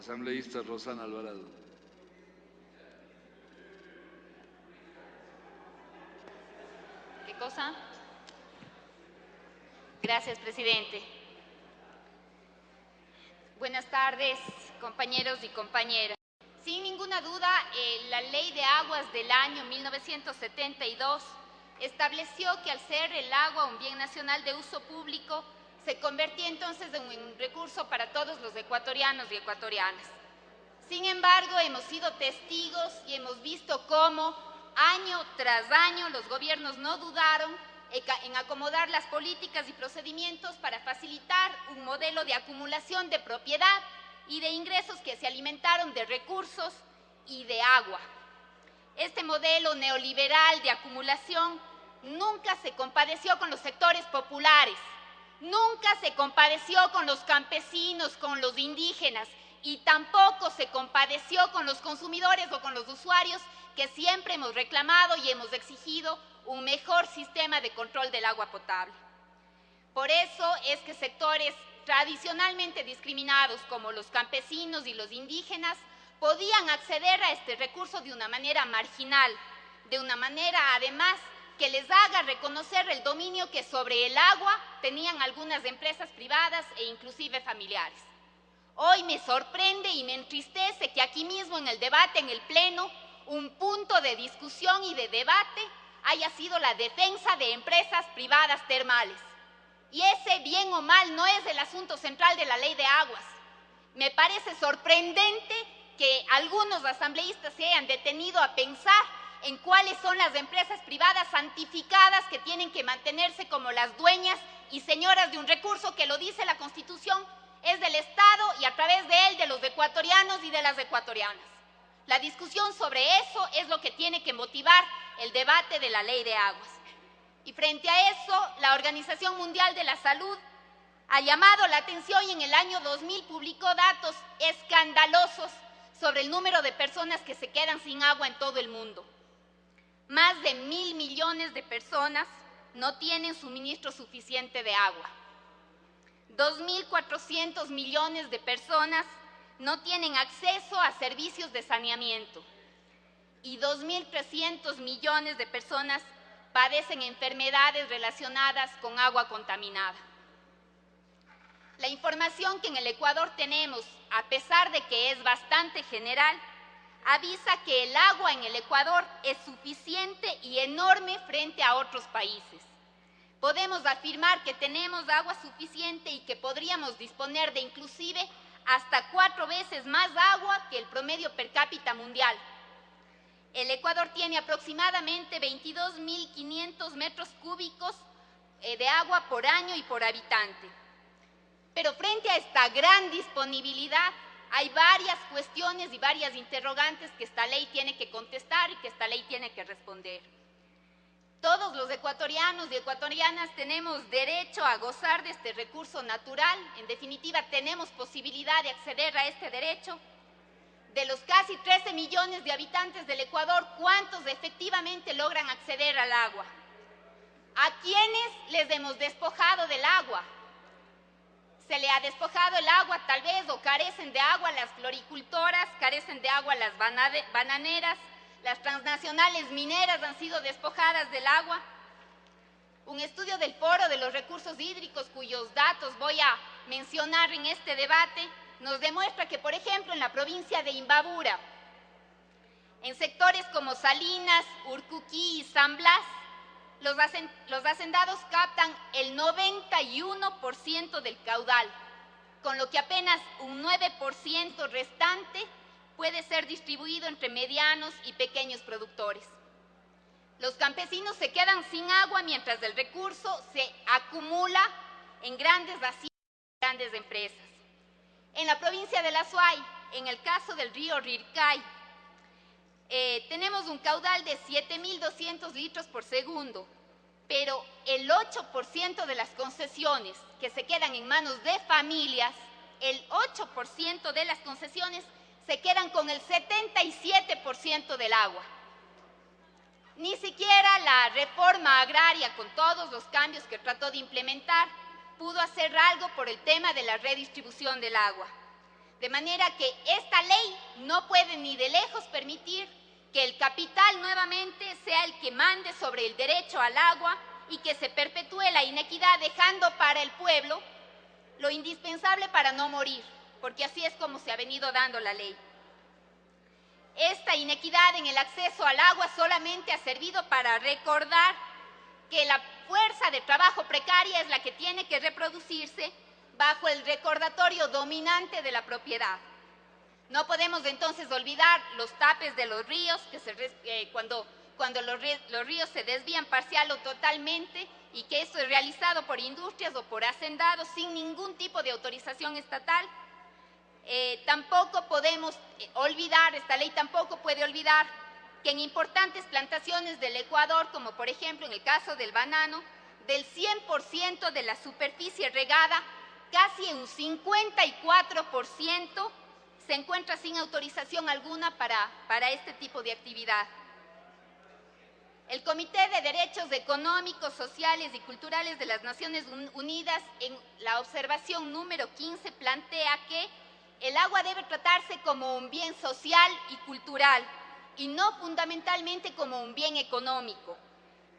Asambleísta Rosana Alvarado. ¿Qué cosa? Gracias, presidente. Buenas tardes, compañeros y compañeras. Sin ninguna duda, la Ley de Aguas del año 1972 estableció que al ser el agua un bien nacional de uso público, se convertía entonces en un recurso para todos los ecuatorianos y ecuatorianas. Sin embargo, hemos sido testigos y hemos visto cómo año tras año los gobiernos no dudaron en acomodar las políticas y procedimientos para facilitar un modelo de acumulación de propiedad y de ingresos que se alimentaron de recursos y de agua. Este modelo neoliberal de acumulación nunca se compadeció con los sectores populares, nunca se compadeció con los campesinos, con los indígenas, y tampoco se compadeció con los consumidores o con los usuarios que siempre hemos reclamado y hemos exigido un mejor sistema de control del agua potable. Por eso es que sectores tradicionalmente discriminados como los campesinos y los indígenas podían acceder a este recurso de una manera marginal, de una manera además que les haga reconocer el dominio que sobre el agua tenían algunas empresas privadas e inclusive familiares. Hoy me sorprende y me entristece que aquí mismo en el debate, en el Pleno, un punto de discusión y de debate haya sido la defensa de empresas privadas termales. Y ese, bien o mal, no es el asunto central de la Ley de Aguas. Me parece sorprendente que algunos asambleístas se hayan detenido a pensar en cuáles son las empresas privadas santificadas que tienen que mantenerse como las dueñas y señoras de un recurso que, lo dice la Constitución, es del Estado y a través de él de los ecuatorianos y de las ecuatorianas. La discusión sobre eso es lo que tiene que motivar el debate de la Ley de Aguas. Y frente a eso, la Organización Mundial de la Salud ha llamado la atención y en el año 2000 publicó datos escandalosos sobre el número de personas que se quedan sin agua en todo el mundo. Más de 1.000 millones de personas no tienen suministro suficiente de agua. 2.400 millones de personas no tienen acceso a servicios de saneamiento y 2.300 millones de personas padecen enfermedades relacionadas con agua contaminada. La información que en el Ecuador tenemos, a pesar de que es bastante general, avisa que el agua en el Ecuador es suficiente y enorme frente a otros países. Podemos afirmar que tenemos agua suficiente y que podríamos disponer de inclusive hasta 4 veces más agua que el promedio per cápita mundial. El Ecuador tiene aproximadamente 22.500 metros cúbicos de agua por año y por habitante. Pero frente a esta gran disponibilidad, hay varias cuestiones y varias interrogantes que esta ley tiene que contestar y que esta ley tiene que responder. Todos los ecuatorianos y ecuatorianas tenemos derecho a gozar de este recurso natural. En definitiva, tenemos posibilidad de acceder a este derecho. De los casi 13 millones de habitantes del Ecuador, ¿cuántos efectivamente logran acceder al agua? ¿A quiénes les hemos despojado del agua? Se le ha despojado el agua tal vez, o carecen de agua las floricultoras, carecen de agua las bananeras, las transnacionales mineras han sido despojadas del agua. Un estudio del Foro de los Recursos Hídricos, cuyos datos voy a mencionar en este debate, nos demuestra que, por ejemplo, en la provincia de Imbabura, en sectores como Salinas, Urcuquí y San Blas, los hacendados captan el 91% del caudal, con lo que apenas un 9% restante puede ser distribuido entre medianos y pequeños productores. Los campesinos se quedan sin agua mientras el recurso se acumula en grandes vacíos y grandes empresas. En la provincia de La Suay, en el caso del río Rircay, tenemos un caudal de 7.200 litros por segundo, pero el 8% de las concesiones que se quedan en manos de familias, el 8% de las concesiones se quedan con el 77% del agua. Ni siquiera la reforma agraria, con todos los cambios que trató de implementar, pudo hacer algo por el tema de la redistribución del agua. De manera que esta ley no puede ni de lejos permitir que el capital nuevamente sea el que mande sobre el derecho al agua y que se perpetúe la inequidad dejando para el pueblo lo indispensable para no morir, porque así es como se ha venido dando la ley. Esta inequidad en el acceso al agua solamente ha servido para recordar que la fuerza de trabajo precaria es la que tiene que reproducirse bajo el recordatorio dominante de la propiedad. No podemos entonces olvidar los tapes de los ríos, que cuando los ríos se desvían parcial o totalmente y que esto es realizado por industrias o por hacendados sin ningún tipo de autorización estatal. Tampoco podemos olvidar, esta ley tampoco puede olvidar que en importantes plantaciones del Ecuador, como por ejemplo en el caso del banano, del 100% de la superficie regada, casi un 54% se encuentra sin autorización alguna para este tipo de actividad. El Comité de Derechos Económicos, Sociales y Culturales de las Naciones Unidas, en la observación número 15, plantea que el agua debe tratarse como un bien social y cultural y no fundamentalmente como un bien económico.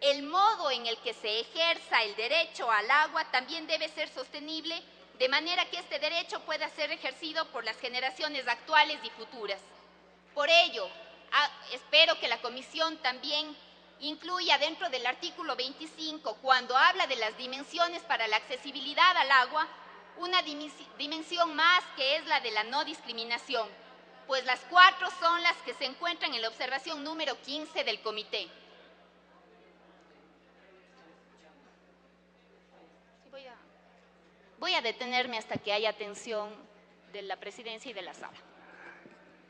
El modo en el que se ejerza el derecho al agua también debe ser sostenible, de manera que este derecho pueda ser ejercido por las generaciones actuales y futuras. Por ello, espero que la Comisión también incluya dentro del artículo 25, cuando habla de las dimensiones para la accesibilidad al agua, una dimensión más que es la de la no discriminación, pues las 4 son las que se encuentran en la observación número 15 del comité. Voy a detenerme hasta que haya atención de la presidencia y de la sala.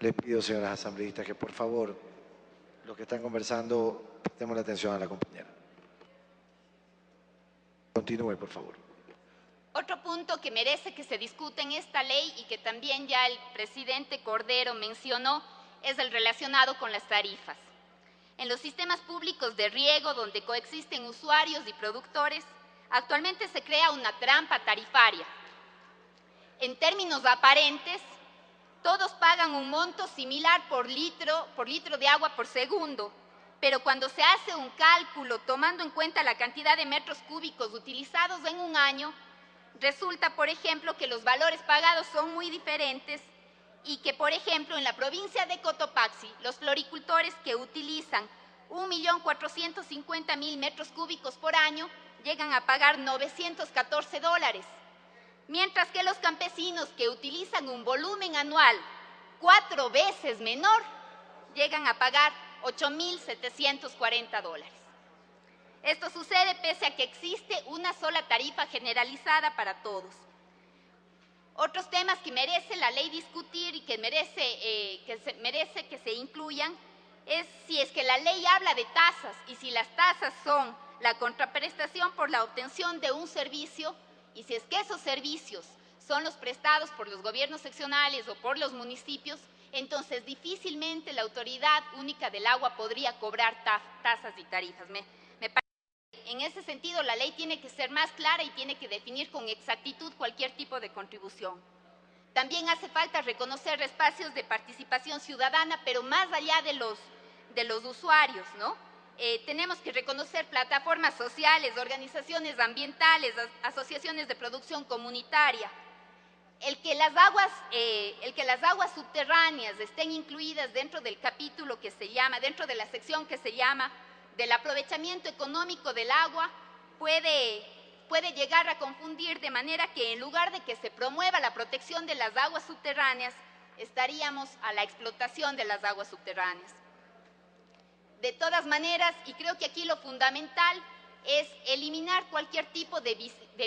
Le pido, señoras asambleístas, que por favor, los que están conversando, prestemos la atención a la compañera. Continúe, por favor. Otro punto que merece que se discute en esta ley y que también ya el presidente Cordero mencionó es el relacionado con las tarifas. En los sistemas públicos de riego, donde coexisten usuarios y productores, actualmente se crea una trampa tarifaria. En términos aparentes, todos pagan un monto similar por litro de agua por segundo, pero cuando se hace un cálculo tomando en cuenta la cantidad de metros cúbicos utilizados en un año, resulta, por ejemplo, que los valores pagados son muy diferentes y que, por ejemplo, en la provincia de Cotopaxi, los floricultores que utilizan 1.450.000 metros cúbicos por año llegan a pagar $914, mientras que los campesinos que utilizan un volumen anual 4 veces menor llegan a pagar $8.740. Esto sucede pese a que existe una sola tarifa generalizada para todos. Otros temas que merece la ley discutir y que merece que se incluyan es si es que la ley habla de tasas y si las tasas son la contraprestación por la obtención de un servicio y si es que esos servicios son los prestados por los gobiernos seccionales o por los municipios, entonces difícilmente la Autoridad Única del Agua podría cobrar tasas y tarifas. Me parece que en ese sentido la ley tiene que ser más clara y tiene que definir con exactitud cualquier tipo de contribución. También hace falta reconocer espacios de participación ciudadana, pero más allá de los usuarios, ¿no? Tenemos que reconocer plataformas sociales, organizaciones ambientales, asociaciones de producción comunitaria. El que las aguas subterráneas estén incluidas dentro del capítulo que se llama, dentro de la sección que se llama del aprovechamiento económico del agua, puede llegar a confundir, de manera que en lugar de que se promueva la protección de las aguas subterráneas, estaríamos a la explotación de las aguas subterráneas. De todas maneras, y creo que aquí lo fundamental es eliminar cualquier tipo de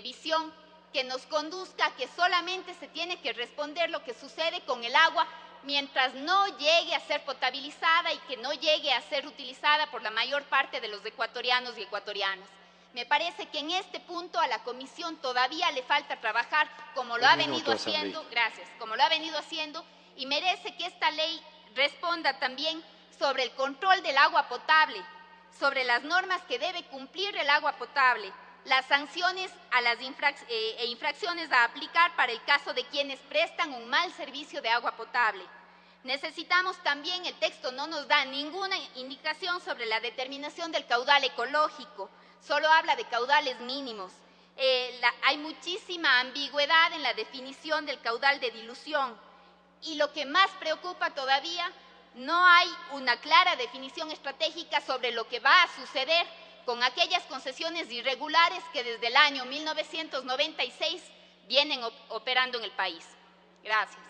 visión que nos conduzca a que solamente se tiene que responder lo que sucede con el agua mientras no llegue a ser potabilizada y que no llegue a ser utilizada por la mayor parte de los ecuatorianos y ecuatorianas. Me parece que en este punto a la Comisión todavía le falta trabajar como lo ha venido haciendo, como lo ha venido haciendo, y merece que esta ley responda también sobre el control del agua potable, sobre las normas que debe cumplir el agua potable, las sanciones a las infracciones a aplicar para el caso de quienes prestan un mal servicio de agua potable. Necesitamos también, el texto no nos da ninguna indicación sobre la determinación del caudal ecológico, solo habla de caudales mínimos. Hay muchísima ambigüedad en la definición del caudal de dilución y lo que más preocupa todavía, no hay una clara definición estratégica sobre lo que va a suceder con aquellas concesiones irregulares que desde el año 1996 vienen operando en el país. Gracias.